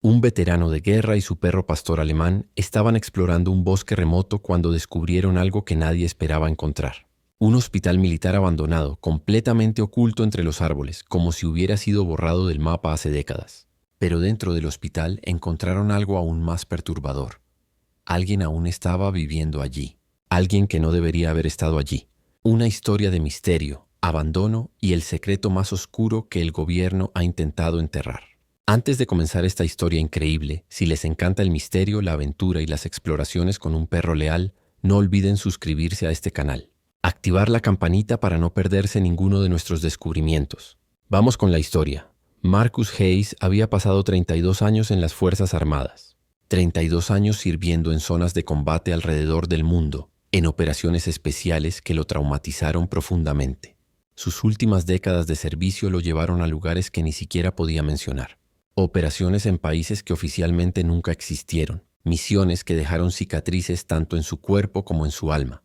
Un veterano de guerra y su perro pastor alemán estaban explorando un bosque remoto cuando descubrieron algo que nadie esperaba encontrar. Un hospital militar abandonado, completamente oculto entre los árboles, como si hubiera sido borrado del mapa hace décadas. Pero dentro del hospital encontraron algo aún más perturbador. Alguien aún estaba viviendo allí. Alguien que no debería haber estado allí. Una historia de misterio, abandono y el secreto más oscuro que el gobierno ha intentado enterrar. Antes de comenzar esta historia increíble, si les encanta el misterio, la aventura y las exploraciones con un perro leal, no olviden suscribirse a este canal. Activar la campanita para no perderse ninguno de nuestros descubrimientos. Vamos con la historia. Marcus Hayes había pasado 32 años en las Fuerzas Armadas. 32 años sirviendo en zonas de combate alrededor del mundo, en operaciones especiales que lo traumatizaron profundamente. Sus últimas décadas de servicio lo llevaron a lugares que ni siquiera podía mencionar. Operaciones en países que oficialmente nunca existieron. Misiones que dejaron cicatrices tanto en su cuerpo como en su alma.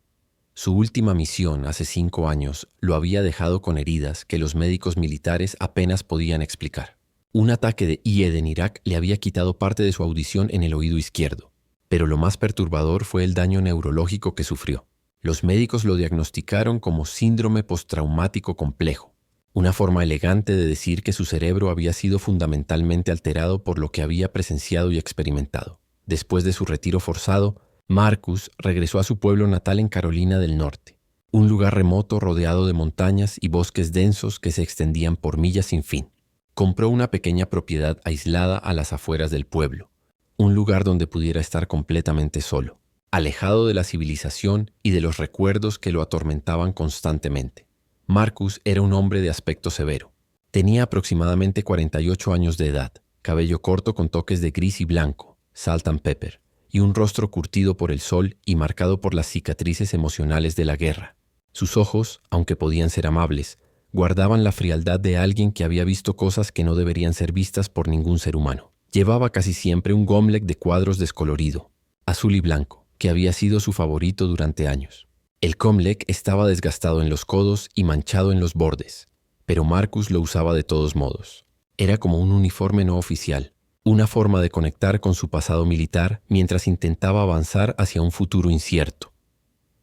Su última misión, hace 5 años, lo había dejado con heridas que los médicos militares apenas podían explicar. Un ataque de IED en Irak le había quitado parte de su audición en el oído izquierdo. Pero lo más perturbador fue el daño neurológico que sufrió. Los médicos lo diagnosticaron como síndrome postraumático complejo, una forma elegante de decir que su cerebro había sido fundamentalmente alterado por lo que había presenciado y experimentado. Después de su retiro forzado, Marcus regresó a su pueblo natal en Carolina del Norte, un lugar remoto rodeado de montañas y bosques densos que se extendían por millas sin fin. Compró una pequeña propiedad aislada a las afueras del pueblo, un lugar donde pudiera estar completamente solo, alejado de la civilización y de los recuerdos que lo atormentaban constantemente. Marcus era un hombre de aspecto severo. Tenía aproximadamente 48 años de edad, cabello corto con toques de gris y blanco, salt and pepper, y un rostro curtido por el sol y marcado por las cicatrices emocionales de la guerra. Sus ojos, aunque podían ser amables, guardaban la frialdad de alguien que había visto cosas que no deberían ser vistas por ningún ser humano. Llevaba casi siempre un gómlec de cuadros descolorido, azul y blanco, que había sido su favorito durante años. El gómlec estaba desgastado en los codos y manchado en los bordes, pero Marcus lo usaba de todos modos. Era como un uniforme no oficial, una forma de conectar con su pasado militar mientras intentaba avanzar hacia un futuro incierto.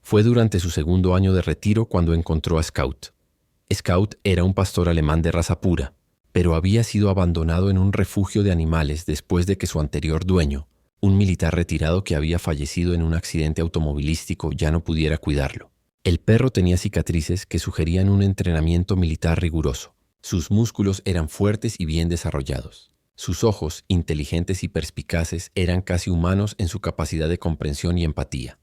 Fue durante su segundo año de retiro cuando encontró a Scout. Scout era un pastor alemán de raza pura, pero había sido abandonado en un refugio de animales después de que su anterior dueño, un militar retirado que había fallecido en un accidente automovilístico, ya no pudiera cuidarlo. El perro tenía cicatrices que sugerían un entrenamiento militar riguroso. Sus músculos eran fuertes y bien desarrollados. Sus ojos, inteligentes y perspicaces, eran casi humanos en su capacidad de comprensión y empatía.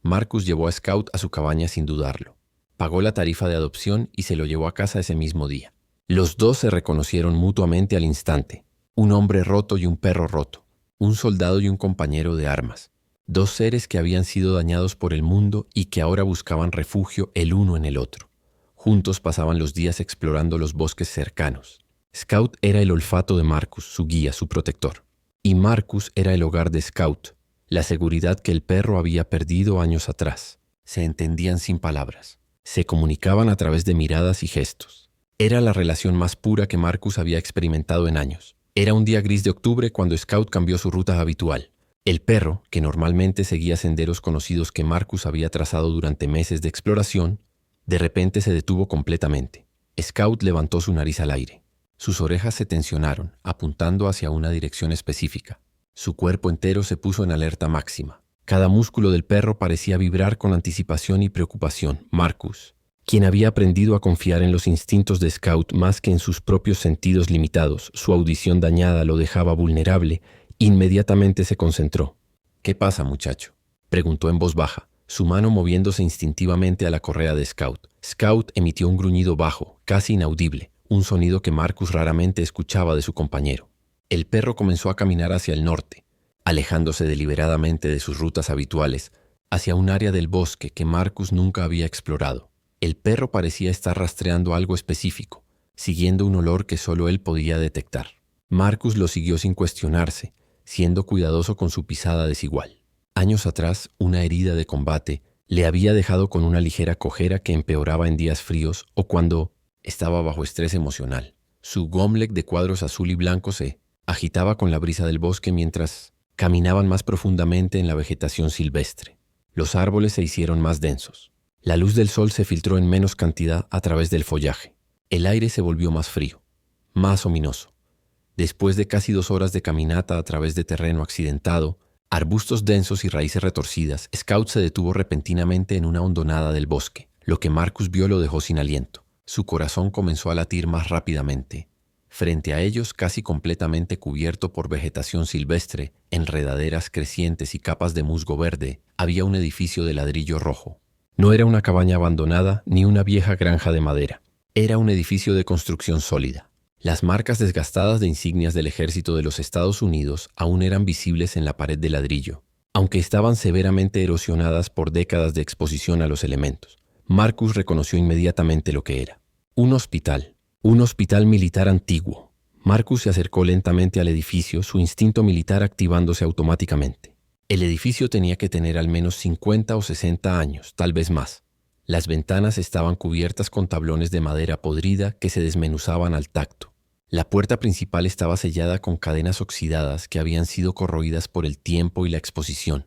Marcus llevó a Scout a su cabaña sin dudarlo. Pagó la tarifa de adopción y se lo llevó a casa ese mismo día. Los dos se reconocieron mutuamente al instante. Un hombre roto y un perro roto. Un soldado y un compañero de armas. Dos seres que habían sido dañados por el mundo y que ahora buscaban refugio el uno en el otro. Juntos pasaban los días explorando los bosques cercanos. Scout era el olfato de Marcus, su guía, su protector. Y Marcus era el hogar de Scout, la seguridad que el perro había perdido años atrás. Se entendían sin palabras. Se comunicaban a través de miradas y gestos. Era la relación más pura que Marcus había experimentado en años. Era un día gris de octubre cuando Scout cambió su ruta habitual. El perro, que normalmente seguía senderos conocidos que Marcus había trazado durante meses de exploración, de repente se detuvo completamente. Scout levantó su nariz al aire. Sus orejas se tensionaron, apuntando hacia una dirección específica. Su cuerpo entero se puso en alerta máxima. Cada músculo del perro parecía vibrar con anticipación y preocupación. Marcus, quien había aprendido a confiar en los instintos de Scout más que en sus propios sentidos limitados, su audición dañada lo dejaba vulnerable, inmediatamente se concentró. «¿Qué pasa, muchacho?», preguntó en voz baja, su mano moviéndose instintivamente a la correa de Scout. Scout emitió un gruñido bajo, casi inaudible, un sonido que Marcus raramente escuchaba de su compañero. El perro comenzó a caminar hacia el norte, alejándose deliberadamente de sus rutas habituales, hacia un área del bosque que Marcus nunca había explorado. El perro parecía estar rastreando algo específico, siguiendo un olor que solo él podía detectar. Marcus lo siguió sin cuestionarse, siendo cuidadoso con su pisada desigual. Años atrás, una herida de combate le había dejado con una ligera cojera que empeoraba en días fríos o cuando estaba bajo estrés emocional. Su gómlec de cuadros azul y blanco se agitaba con la brisa del bosque mientras caminaban más profundamente en la vegetación silvestre. Los árboles se hicieron más densos. La luz del sol se filtró en menos cantidad a través del follaje. El aire se volvió más frío, más ominoso. Después de casi 2 horas de caminata a través de terreno accidentado, arbustos densos y raíces retorcidas, Scout se detuvo repentinamente en una hondonada del bosque. Lo que Marcus vio lo dejó sin aliento. Su corazón comenzó a latir más rápidamente. Frente a ellos, casi completamente cubierto por vegetación silvestre, enredaderas crecientes y capas de musgo verde, había un edificio de ladrillo rojo. No era una cabaña abandonada ni una vieja granja de madera. Era un edificio de construcción sólida. Las marcas desgastadas de insignias del ejército de los Estados Unidos aún eran visibles en la pared de ladrillo, aunque estaban severamente erosionadas por décadas de exposición a los elementos. Marcus reconoció inmediatamente lo que era. Un hospital militar antiguo. Marcus se acercó lentamente al edificio, su instinto militar activándose automáticamente. El edificio tenía que tener al menos 50 o 60 años, tal vez más. Las ventanas estaban cubiertas con tablones de madera podrida que se desmenuzaban al tacto. La puerta principal estaba sellada con cadenas oxidadas que habían sido corroídas por el tiempo y la exposición.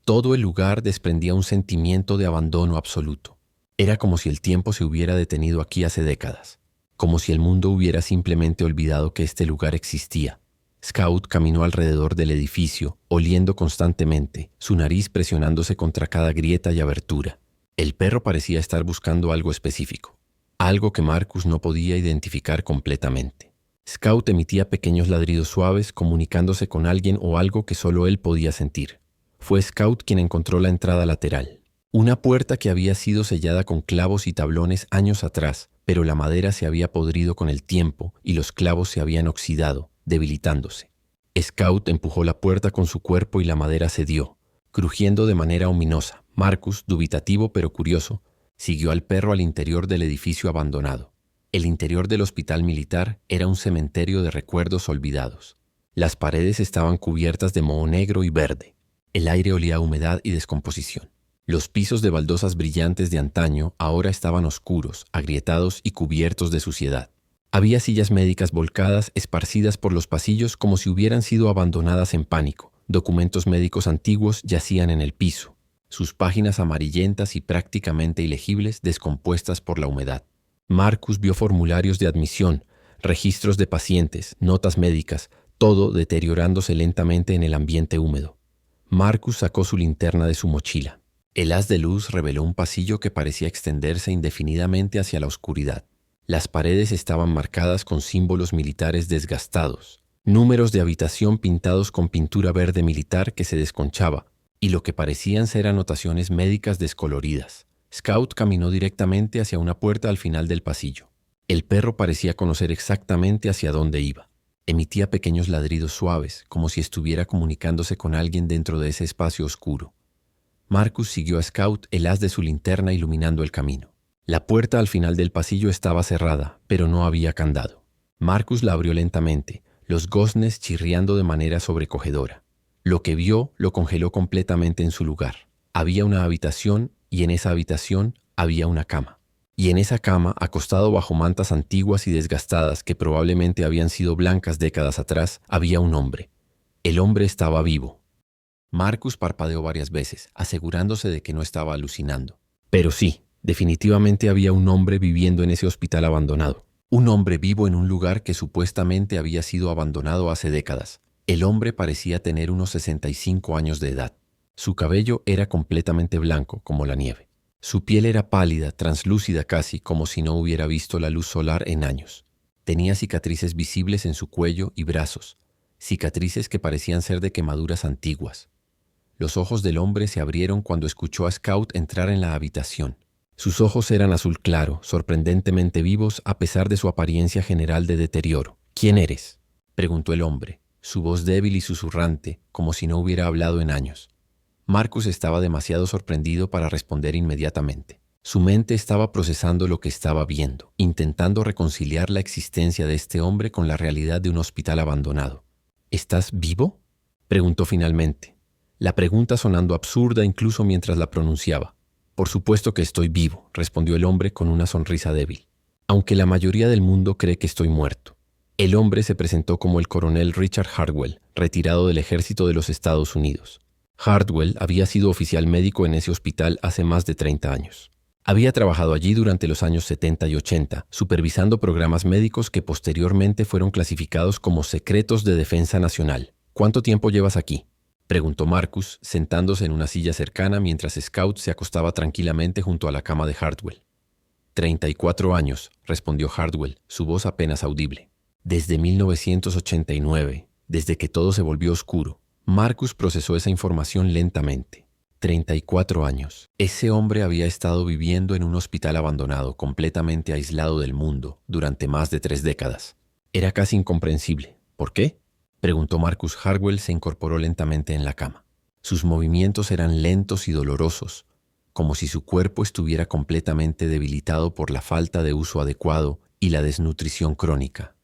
Todo el lugar desprendía un sentimiento de abandono absoluto. Era como si el tiempo se hubiera detenido aquí hace décadas, como si el mundo hubiera simplemente olvidado que este lugar existía. Scout caminó alrededor del edificio, oliendo constantemente, su nariz presionándose contra cada grieta y abertura. El perro parecía estar buscando algo específico, algo que Marcus no podía identificar completamente. Scout emitía pequeños ladridos suaves comunicándose con alguien o algo que solo él podía sentir. Fue Scout quien encontró la entrada lateral. Una puerta que había sido sellada con clavos y tablones años atrás, pero la madera se había podrido con el tiempo y los clavos se habían oxidado, debilitándose. Scout empujó la puerta con su cuerpo y la madera cedió, crujiendo de manera ominosa. Marcus, dubitativo pero curioso, siguió al perro al interior del edificio abandonado. El interior del hospital militar era un cementerio de recuerdos olvidados. Las paredes estaban cubiertas de moho negro y verde. El aire olía a humedad y descomposición. Los pisos de baldosas brillantes de antaño ahora estaban oscuros, agrietados y cubiertos de suciedad. Había sillas médicas volcadas, esparcidas por los pasillos como si hubieran sido abandonadas en pánico. Documentos médicos antiguos yacían en el piso, sus páginas amarillentas y prácticamente ilegibles descompuestas por la humedad. Marcus vio formularios de admisión, registros de pacientes, notas médicas, todo deteriorándose lentamente en el ambiente húmedo. Marcus sacó su linterna de su mochila. El haz de luz reveló un pasillo que parecía extenderse indefinidamente hacia la oscuridad. Las paredes estaban marcadas con símbolos militares desgastados, números de habitación pintados con pintura verde militar que se desconchaba, y lo que parecían ser anotaciones médicas descoloridas. Scout caminó directamente hacia una puerta al final del pasillo. El perro parecía conocer exactamente hacia dónde iba. Emitía pequeños ladridos suaves, como si estuviera comunicándose con alguien dentro de ese espacio oscuro. Marcus siguió a Scout, el haz de su linterna iluminando el camino. La puerta al final del pasillo estaba cerrada, pero no había candado. Marcus la abrió lentamente, los goznes chirriando de manera sobrecogedora. Lo que vio lo congeló completamente en su lugar. Había una habitación y en esa habitación había una cama. Y en esa cama, acostado bajo mantas antiguas y desgastadas que probablemente habían sido blancas décadas atrás, había un hombre. El hombre estaba vivo. Marcus parpadeó varias veces, asegurándose de que no estaba alucinando. Pero sí, definitivamente había un hombre viviendo en ese hospital abandonado. Un hombre vivo en un lugar que supuestamente había sido abandonado hace décadas. El hombre parecía tener unos 65 años de edad. Su cabello era completamente blanco, como la nieve. Su piel era pálida, translúcida casi, como si no hubiera visto la luz solar en años. Tenía cicatrices visibles en su cuello y brazos, cicatrices que parecían ser de quemaduras antiguas. Los ojos del hombre se abrieron cuando escuchó a Scout entrar en la habitación. Sus ojos eran azul claro, sorprendentemente vivos a pesar de su apariencia general de deterioro. «¿Quién eres?», preguntó el hombre, su voz débil y susurrante, como si no hubiera hablado en años. Marcus estaba demasiado sorprendido para responder inmediatamente. Su mente estaba procesando lo que estaba viendo, intentando reconciliar la existencia de este hombre con la realidad de un hospital abandonado. «¿Estás vivo?», preguntó finalmente, la pregunta sonando absurda incluso mientras la pronunciaba. «Por supuesto que estoy vivo», respondió el hombre con una sonrisa débil, «aunque la mayoría del mundo cree que estoy muerto». El hombre se presentó como el coronel Richard Hardwell, retirado del ejército de los Estados Unidos. Hardwell había sido oficial médico en ese hospital hace más de 30 años. Había trabajado allí durante los años 70 y 80, supervisando programas médicos que posteriormente fueron clasificados como secretos de defensa nacional. ¿Cuánto tiempo llevas aquí?, preguntó Marcus, sentándose en una silla cercana mientras Scout se acostaba tranquilamente junto a la cama de Hardwell. 34 años, respondió Hardwell, su voz apenas audible. Desde 1989, desde que todo se volvió oscuro. Marcus procesó esa información lentamente. 34 años. Ese hombre había estado viviendo en un hospital abandonado, completamente aislado del mundo, durante más de 3 décadas. Era casi incomprensible. ¿Por qué?, preguntó Marcus. Hardwell se incorporó lentamente en la cama. Sus movimientos eran lentos y dolorosos, como si su cuerpo estuviera completamente debilitado por la falta de uso adecuado y la desnutrición crónica.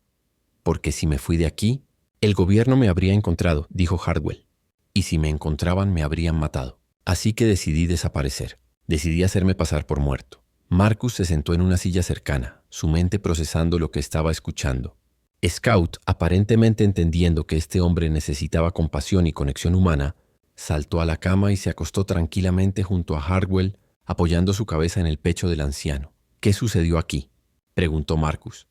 Porque si me fui de aquí, el gobierno me habría encontrado, dijo Hardwell. Y si me encontraban, me habrían matado. Así que decidí desaparecer. Decidí hacerme pasar por muerto. Marcus se sentó en una silla cercana, su mente procesando lo que estaba escuchando. Scout, aparentemente entendiendo que este hombre necesitaba compasión y conexión humana, saltó a la cama y se acostó tranquilamente junto a Hardwell, apoyando su cabeza en el pecho del anciano. ¿Qué sucedió aquí?, preguntó Marcus.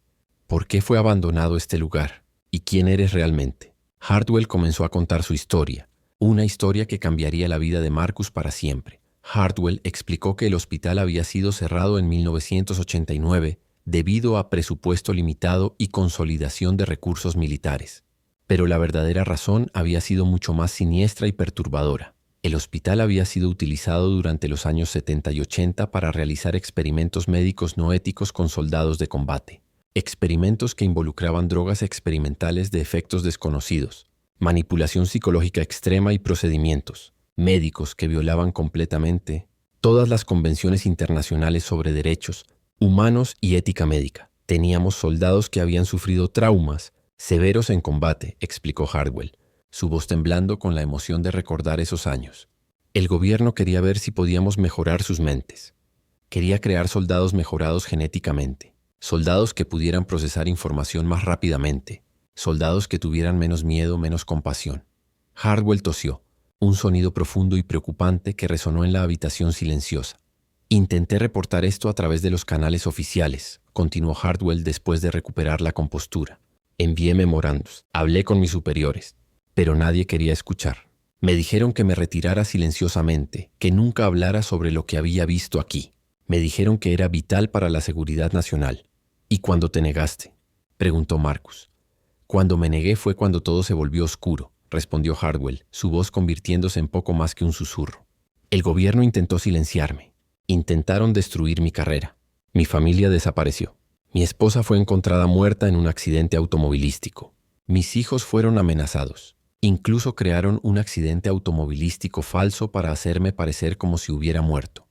¿Por qué fue abandonado este lugar? ¿Y quién eres realmente? Hardwell comenzó a contar su historia, una historia que cambiaría la vida de Marcus para siempre. Hardwell explicó que el hospital había sido cerrado en 1989 debido a presupuesto limitado y consolidación de recursos militares. Pero la verdadera razón había sido mucho más siniestra y perturbadora. El hospital había sido utilizado durante los años 70 y 80 para realizar experimentos médicos no éticos con soldados de combate. Experimentos que involucraban drogas experimentales de efectos desconocidos, manipulación psicológica extrema y procedimientos médicos que violaban completamente todas las convenciones internacionales sobre derechos humanos y ética médica. Teníamos soldados que habían sufrido traumas severos en combate, explicó Hardwell, su voz temblando con la emoción de recordar esos años. El gobierno quería ver si podíamos mejorar sus mentes. Quería crear soldados mejorados genéticamente. Soldados que pudieran procesar información más rápidamente. Soldados que tuvieran menos miedo, menos compasión. Hardwell tosió, un sonido profundo y preocupante que resonó en la habitación silenciosa. Intenté reportar esto a través de los canales oficiales, continuó Hardwell después de recuperar la compostura. Envié memorandos, hablé con mis superiores, pero nadie quería escuchar. Me dijeron que me retirara silenciosamente, que nunca hablara sobre lo que había visto aquí. Me dijeron que era vital para la seguridad nacional. ¿Y cuándo te negaste?, preguntó Marcus. Cuando me negué fue cuando todo se volvió oscuro, respondió Hardwell, su voz convirtiéndose en poco más que un susurro. El gobierno intentó silenciarme. Intentaron destruir mi carrera. Mi familia desapareció. Mi esposa fue encontrada muerta en un accidente automovilístico. Mis hijos fueron amenazados. Incluso crearon un accidente automovilístico falso para hacerme parecer como si hubiera muerto.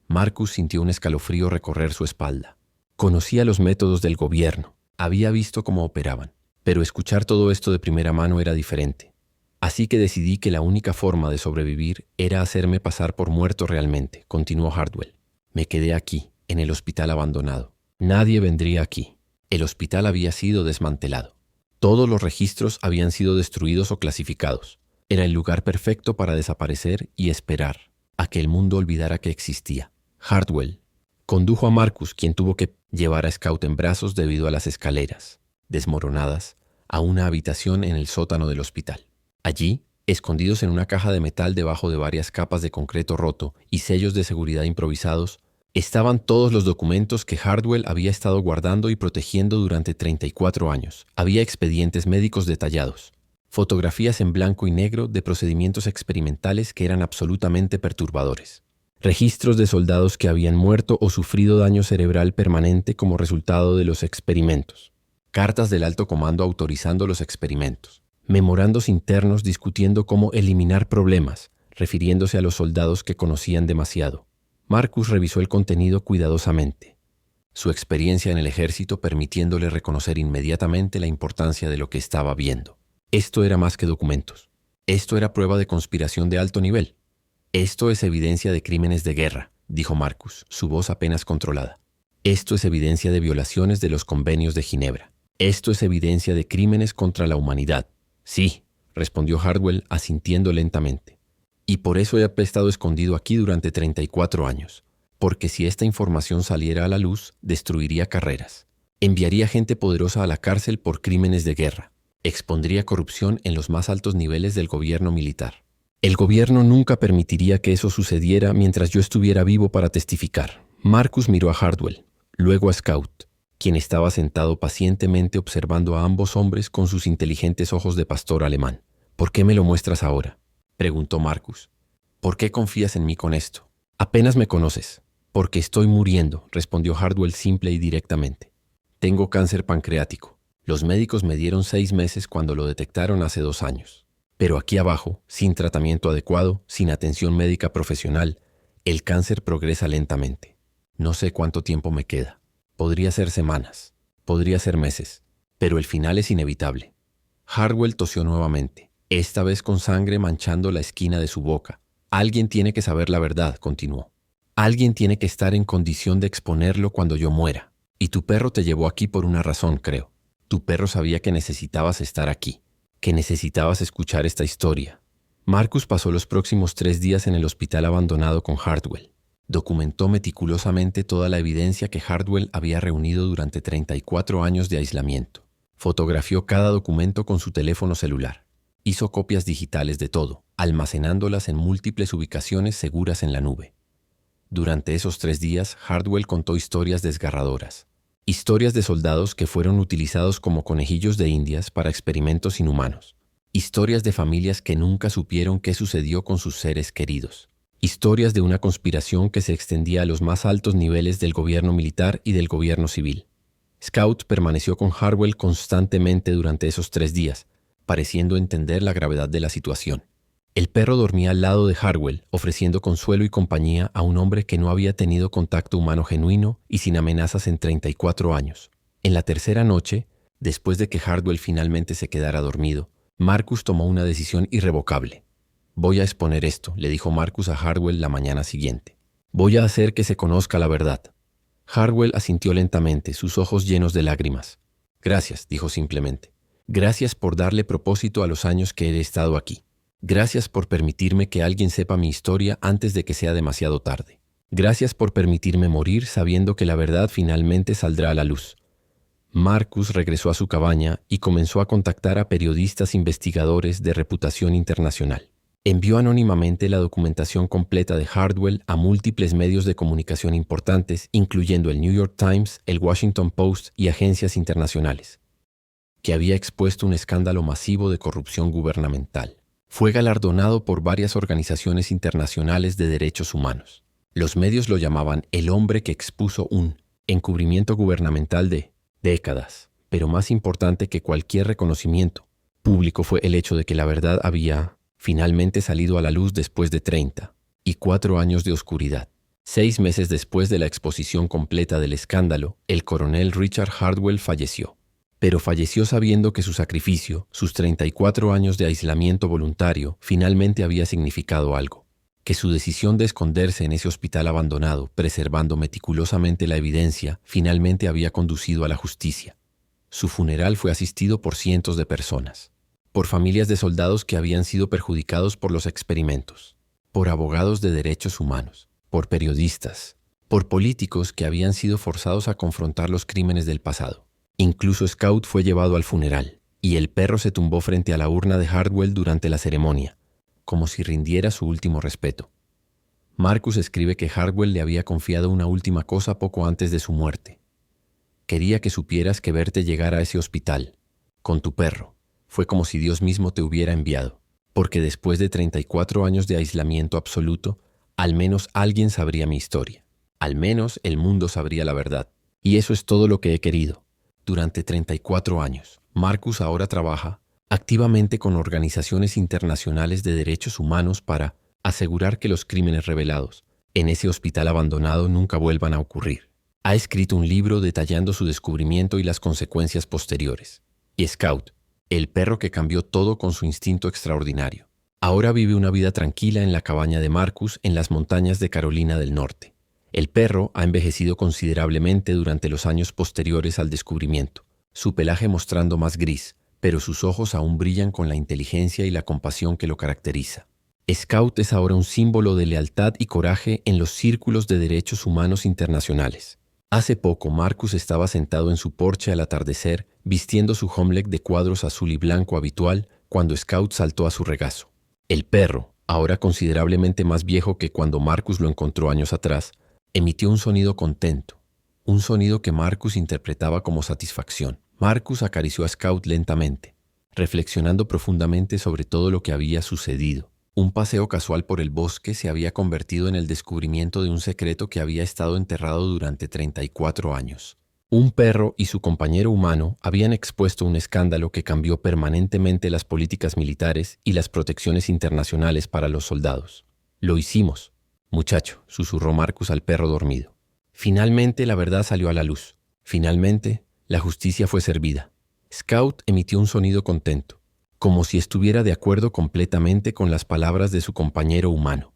Marcus sintió un escalofrío recorrer su espalda. Conocía los métodos del gobierno, había visto cómo operaban, pero escuchar todo esto de primera mano era diferente. Así que decidí que la única forma de sobrevivir era hacerme pasar por muerto realmente, continuó Hardwell. Me quedé aquí, en el hospital abandonado. Nadie vendría aquí. El hospital había sido desmantelado. Todos los registros habían sido destruidos o clasificados. Era el lugar perfecto para desaparecer y esperar a que el mundo olvidara que existía. Hardwell condujo a Marcus, quien tuvo que llevar a Scout en brazos debido a las escaleras, desmoronadas, a una habitación en el sótano del hospital. Allí, escondidos en una caja de metal debajo de varias capas de concreto roto y sellos de seguridad improvisados, estaban todos los documentos que Hardwell había estado guardando y protegiendo durante 34 años. Había expedientes médicos detallados, fotografías en blanco y negro de procedimientos experimentales que eran absolutamente perturbadores. Registros de soldados que habían muerto o sufrido daño cerebral permanente como resultado de los experimentos. Cartas del alto comando autorizando los experimentos. Memorandos internos discutiendo cómo eliminar problemas, refiriéndose a los soldados que conocían demasiado. Marcus revisó el contenido cuidadosamente. Su experiencia en el ejército permitiéndole reconocer inmediatamente la importancia de lo que estaba viendo. Esto era más que documentos. Esto era prueba de conspiración de alto nivel. Esto es evidencia de crímenes de guerra, dijo Marcus, su voz apenas controlada. Esto es evidencia de violaciones de los convenios de Ginebra. Esto es evidencia de crímenes contra la humanidad. Sí, respondió Hardwell asintiendo lentamente. Y por eso he estado escondido aquí durante 34 años. Porque si esta información saliera a la luz, destruiría carreras. Enviaría gente poderosa a la cárcel por crímenes de guerra. Expondría corrupción en los más altos niveles del gobierno militar. El gobierno nunca permitiría que eso sucediera mientras yo estuviera vivo para testificar. Marcus miró a Hardwell, luego a Scout, quien estaba sentado pacientemente observando a ambos hombres con sus inteligentes ojos de pastor alemán. ¿Por qué me lo muestras ahora?, preguntó Marcus. ¿Por qué confías en mí con esto? Apenas me conoces. Porque estoy muriendo, respondió Hardwell simple y directamente. Tengo cáncer pancreático. Los médicos me dieron 6 meses cuando lo detectaron hace 2 años. Pero aquí abajo, sin tratamiento adecuado, sin atención médica profesional, el cáncer progresa lentamente. No sé cuánto tiempo me queda. Podría ser semanas, podría ser meses, pero el final es inevitable. Hardwell tosió nuevamente, esta vez con sangre manchando la esquina de su boca. Alguien tiene que saber la verdad, continuó. Alguien tiene que estar en condición de exponerlo cuando yo muera. Y tu perro te llevó aquí por una razón, creo. Tu perro sabía que necesitabas estar aquí, que necesitabas escuchar esta historia. Marcus pasó los próximos 3 días en el hospital abandonado con Hardwell. Documentó meticulosamente toda la evidencia que Hardwell había reunido durante 34 años de aislamiento. Fotografió cada documento con su teléfono celular. Hizo copias digitales de todo, almacenándolas en múltiples ubicaciones seguras en la nube. Durante esos 3 días, Hardwell contó historias desgarradoras. Historias de soldados que fueron utilizados como conejillos de indias para experimentos inhumanos. Historias de familias que nunca supieron qué sucedió con sus seres queridos. Historias de una conspiración que se extendía a los más altos niveles del gobierno militar y del gobierno civil. Scout permaneció con Hardwell constantemente durante esos 3 días, pareciendo entender la gravedad de la situación. El perro dormía al lado de Hardwell, ofreciendo consuelo y compañía a un hombre que no había tenido contacto humano genuino y sin amenazas en 34 años. En la tercera noche, después de que Hardwell finalmente se quedara dormido, Marcus tomó una decisión irrevocable. Voy a exponer esto, le dijo Marcus a Hardwell la mañana siguiente. Voy a hacer que se conozca la verdad. Hardwell asintió lentamente, sus ojos llenos de lágrimas. Gracias, dijo simplemente. Gracias por darle propósito a los años que he estado aquí. Gracias por permitirme que alguien sepa mi historia antes de que sea demasiado tarde. Gracias por permitirme morir sabiendo que la verdad finalmente saldrá a la luz. Marcus regresó a su cabaña y comenzó a contactar a periodistas investigadores de reputación internacional. Envió anónimamente la documentación completa de Hardwell a múltiples medios de comunicación importantes, incluyendo el New York Times, el Washington Post y agencias internacionales, que había expuesto un escándalo masivo de corrupción gubernamental. Fue galardonado por varias organizaciones internacionales de derechos humanos. Los medios lo llamaban el hombre que expuso un encubrimiento gubernamental de décadas. Pero más importante que cualquier reconocimiento público fue el hecho de que la verdad había finalmente salido a la luz después de 34 años de oscuridad. 6 meses después de la exposición completa del escándalo, el coronel Richard Hardwell falleció. Pero falleció sabiendo que su sacrificio, sus 34 años de aislamiento voluntario, finalmente había significado algo. Que su decisión de esconderse en ese hospital abandonado, preservando meticulosamente la evidencia, finalmente había conducido a la justicia. Su funeral fue asistido por cientos de personas. Por familias de soldados que habían sido perjudicados por los experimentos. Por abogados de derechos humanos. Por periodistas. Por políticos que habían sido forzados a confrontar los crímenes del pasado. Incluso Scout fue llevado al funeral, y el perro se tumbó frente a la urna de Hardwell durante la ceremonia, como si rindiera su último respeto. Marcus escribe que Hardwell le había confiado una última cosa poco antes de su muerte. Quería que supieras que verte llegar a ese hospital, con tu perro, fue como si Dios mismo te hubiera enviado, porque después de 34 años de aislamiento absoluto, al menos alguien sabría mi historia. Al menos el mundo sabría la verdad. Y eso es todo lo que he querido. Durante 34 años, Marcus ahora trabaja activamente con organizaciones internacionales de derechos humanos para asegurar que los crímenes revelados en ese hospital abandonado nunca vuelvan a ocurrir. Ha escrito un libro detallando su descubrimiento y las consecuencias posteriores. Y Scout, el perro que cambió todo con su instinto extraordinario, ahora vive una vida tranquila en la cabaña de Marcus en las montañas de Carolina del Norte. El perro ha envejecido considerablemente durante los años posteriores al descubrimiento, su pelaje mostrando más gris, pero sus ojos aún brillan con la inteligencia y la compasión que lo caracteriza. Scout es ahora un símbolo de lealtad y coraje en los círculos de derechos humanos internacionales. Hace poco, Marcus estaba sentado en su porche al atardecer, vistiendo su homelec de cuadros azul y blanco habitual, cuando Scout saltó a su regazo. El perro, ahora considerablemente más viejo que cuando Marcus lo encontró años atrás, emitió un sonido contento, un sonido que Marcus interpretaba como satisfacción. Marcus acarició a Scout lentamente, reflexionando profundamente sobre todo lo que había sucedido. Un paseo casual por el bosque se había convertido en el descubrimiento de un secreto que había estado enterrado durante 34 años. Un perro y su compañero humano habían expuesto un escándalo que cambió permanentemente las políticas militares y las protecciones internacionales para los soldados. «Lo hicimos, muchacho», susurró Marcus al perro dormido. Finalmente la verdad salió a la luz. Finalmente la justicia fue servida. Scout emitió un sonido contento, como si estuviera de acuerdo completamente con las palabras de su compañero humano.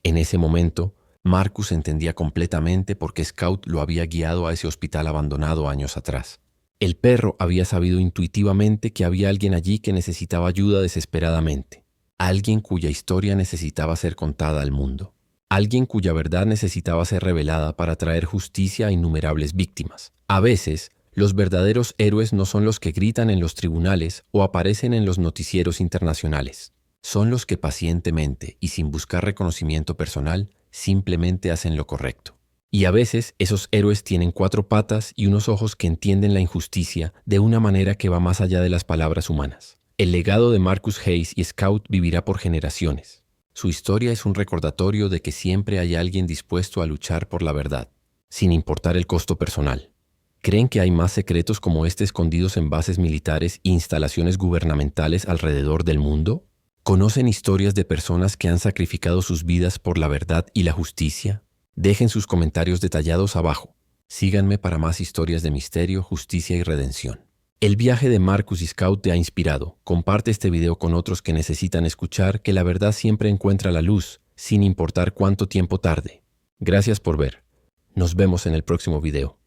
En ese momento, Marcus entendía completamente por qué Scout lo había guiado a ese hospital abandonado años atrás. El perro había sabido intuitivamente que había alguien allí que necesitaba ayuda desesperadamente, alguien cuya historia necesitaba ser contada al mundo, alguien cuya verdad necesitaba ser revelada para traer justicia a innumerables víctimas. A veces, los verdaderos héroes no son los que gritan en los tribunales o aparecen en los noticieros internacionales. Son los que pacientemente y sin buscar reconocimiento personal, simplemente hacen lo correcto. Y a veces esos héroes tienen 4 patas y unos ojos que entienden la injusticia de una manera que va más allá de las palabras humanas. El legado de Marcus Hayes y Scout vivirá por generaciones. Su historia es un recordatorio de que siempre hay alguien dispuesto a luchar por la verdad, sin importar el costo personal. ¿Creen que hay más secretos como este escondidos en bases militares e instalaciones gubernamentales alrededor del mundo? ¿Conocen historias de personas que han sacrificado sus vidas por la verdad y la justicia? Dejen sus comentarios detallados abajo. Síganme para más historias de misterio, justicia y redención. El viaje de Marcus y Scout te ha inspirado. Comparte este video con otros que necesitan escuchar que la verdad siempre encuentra la luz, sin importar cuánto tiempo tarde. Gracias por ver. Nos vemos en el próximo video.